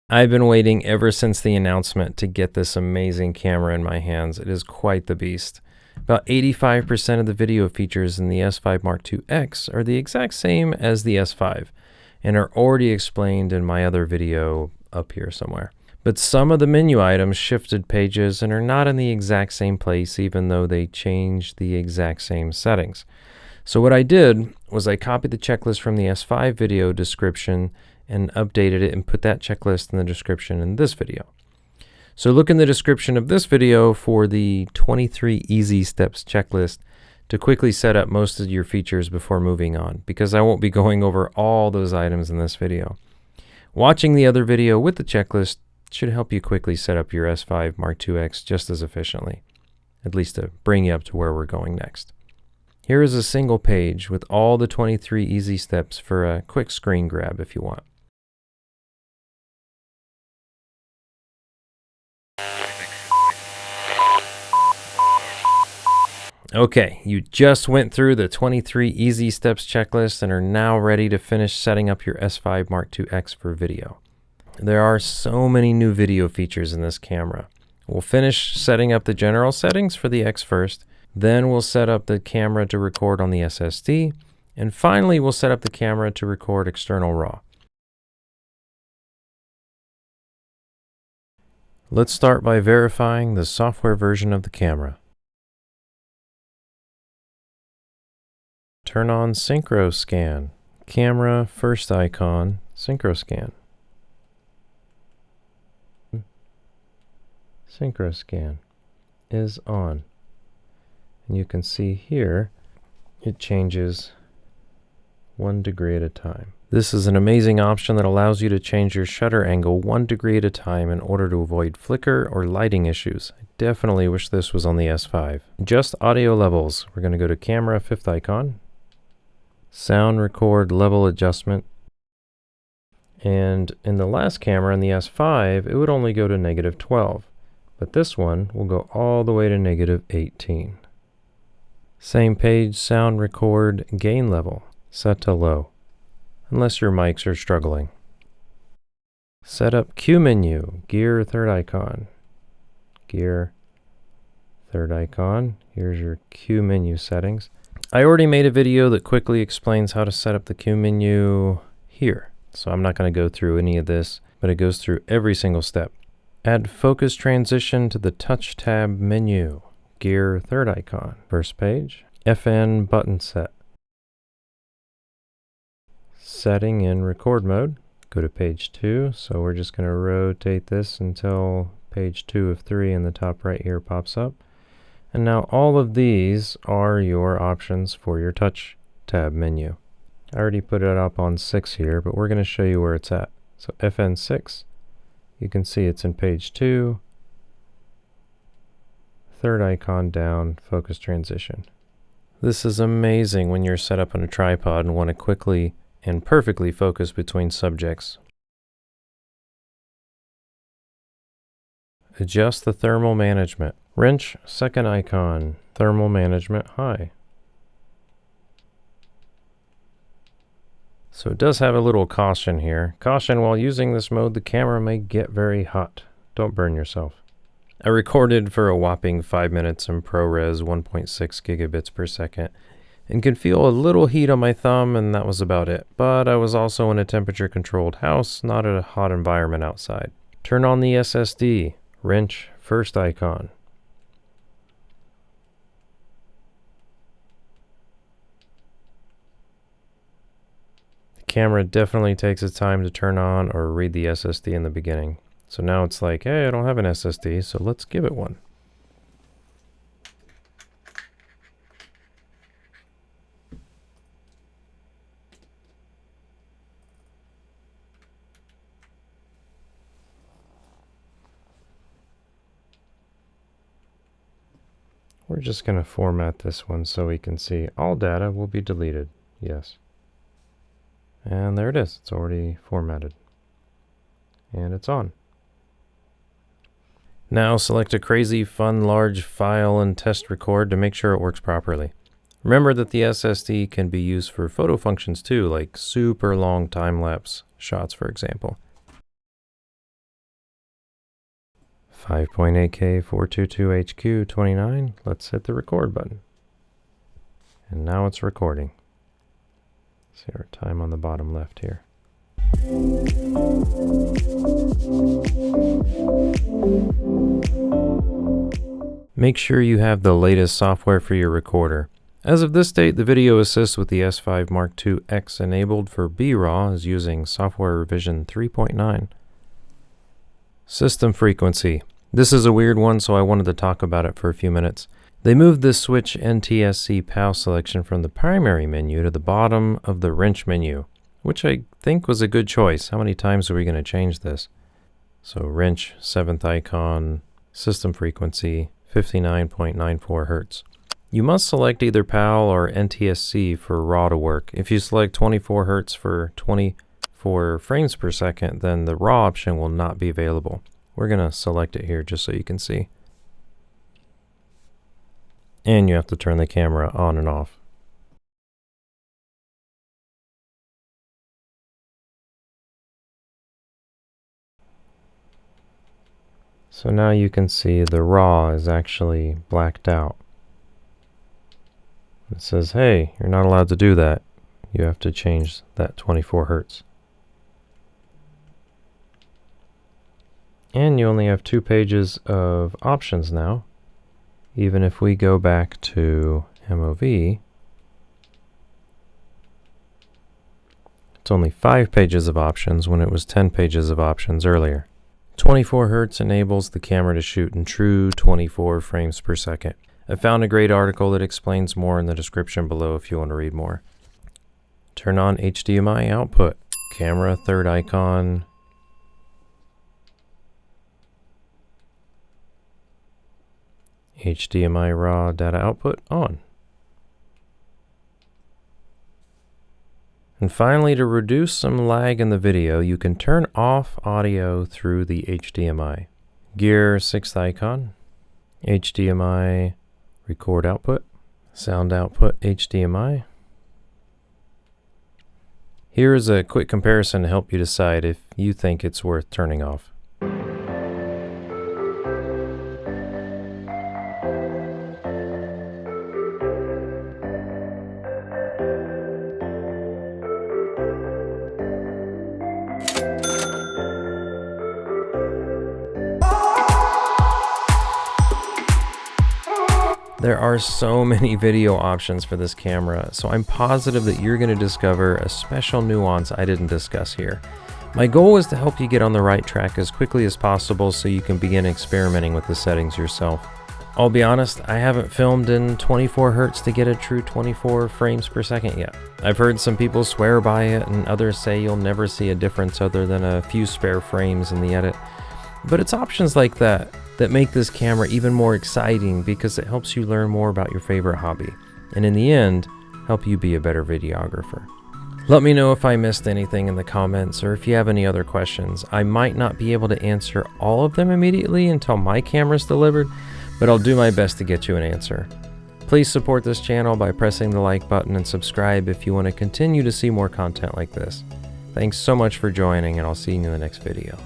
I've been waiting ever since the announcement to get this amazing camera in my hands. It is quite the beast. About 85% of the video features in the S5 Mark IIX are the exact same as the S5 and are already explained in my other video up here somewhere. But some of the menu items shifted pages and are not in the exact same place even though they changed the exact same settings. So what I did was I copied the checklist from the S5 video description and updated it and put that checklist in the description in this video. So look in the description of this video for the 23 easy steps checklist to quickly set up most of your features before moving on, because I won't be going over all those items in this video. Watching the other video with the checklist should help you quickly set up your S5 Mark IIX just as efficiently, at least to bring you up to where we're going next. Here is a single page with all the 23 easy steps for a quick screen grab if you want. Okay, you just went through the 23 easy steps checklist and are now ready to finish setting up your S5 Mark IIX for video. There are so many new video features in this camera. We'll finish setting up the general settings for the X first, then we'll set up the camera to record on the SSD, and finally we'll set up the camera to record external RAW. Let's start by verifying the software version of the camera. Turn on Synchro Scan. Camera first icon, Synchro Scan. Synchro Scan is on. And you can see here it changes 1 degree at a time. This is an amazing option that allows you to change your shutter angle 1 degree at a time in order to avoid flicker or lighting issues. I definitely wish this was on the S5. Just audio levels. We're going to go to camera fifth icon. Sound record level adjustment. And in the last camera, in the S5, it would only go to -12. But this one will go all the way to -18. Same page, sound record gain level, set to low, unless your mics are struggling. Set up Q menu, gear third icon. Gear third icon. Here's your Q menu settings. I already made a video that quickly explains how to set up the Q menu here. So I'm not going to go through any of this, but it goes through every single step. Add focus transition to the touch tab menu. Gear third icon. First page. FN button set. Setting in record mode. Go to page 2. So we're just going to rotate this until page 2 of 3 in the top right here pops up. And now all of these are your options for your touch tab menu. I already put it up on 6 here, but we're going to show you where it's at. So FN6, you can see it's in page 2, third icon down, focus transition. This is amazing when you're set up on a tripod and want to quickly and perfectly focus between subjects. Adjust the thermal management. Wrench, second icon, thermal management high. So it does have a little caution here. Caution, while using this mode, the camera may get very hot. Don't burn yourself. I recorded for a whopping 5 minutes in ProRes 1.6 gigabits per second and could feel a little heat on my thumb, and that was about it. But I was also in a temperature controlled house, not at a hot environment outside. Turn on the SSD. Wrench, first icon. Camera definitely takes its time to turn on or read the SSD in the beginning. So now it's like, hey, I don't have an SSD, so let's give it one. We're just going to format this one so we can see all data will be deleted. Yes. And there it is. It's already formatted. And it's on. Now select a crazy, fun, large file and test record to make sure it works properly. Remember that the SSD can be used for photo functions too, like super long time-lapse shots, for example. 5.8K 422HQ29. Let's hit the record button. And now it's recording. See our time on the bottom left here. Make sure you have the latest software for your recorder. As of this date, the video assist with the S5 Mark II-X enabled for B-RAW is using software revision 3.9. System frequency. This is a weird one, so I wanted to talk about it for a few minutes. They moved this switch NTSC PAL selection from the primary menu to the bottom of the wrench menu, which I think was a good choice. How many times are we going to change this? So wrench, 7th icon, system frequency, 59.94 Hertz. You must select either PAL or NTSC for RAW to work. If you select 24 Hertz for 24 frames per second, then the RAW option will not be available. We're going to select it here just so you can see. And you have to turn the camera on and off. So now you can see the RAW is actually blacked out. It says, hey, you're not allowed to do that. You have to change that 24 Hertz. And you only have 2 pages of options now. Even if we go back to MOV, it's only 5 pages of options when it was 10 pages of options earlier. 24 Hertz enables the camera to shoot in true 24 frames per second. I found a great article that explains more in the description below if you want to read more. Turn on HDMI output. Camera, 3rd icon. HDMI raw data output on. And finally, to reduce some lag in the video, you can turn off audio through the HDMI. Gear, 6th icon. HDMI record output. Sound output HDMI. Here is a quick comparison to help you decide if you think it's worth turning off. There are so many video options for this camera, so I'm positive that you're going to discover a special nuance I didn't discuss here. My goal is to help you get on the right track as quickly as possible so you can begin experimenting with the settings yourself. I'll be honest, I haven't filmed in 24 Hertz to get a true 24 frames per second yet. I've heard some people swear by it and others say you'll never see a difference other than a few spare frames in the edit. But it's options like that make this camera even more exciting because it helps you learn more about your favorite hobby, and in the end, help you be a better videographer. Let me know if I missed anything in the comments or if you have any other questions. I might not be able to answer all of them immediately until my camera's delivered, but I'll do my best to get you an answer. Please support this channel by pressing the like button and subscribe if you want to continue to see more content like this. Thanks so much for joining, and I'll see you in the next video.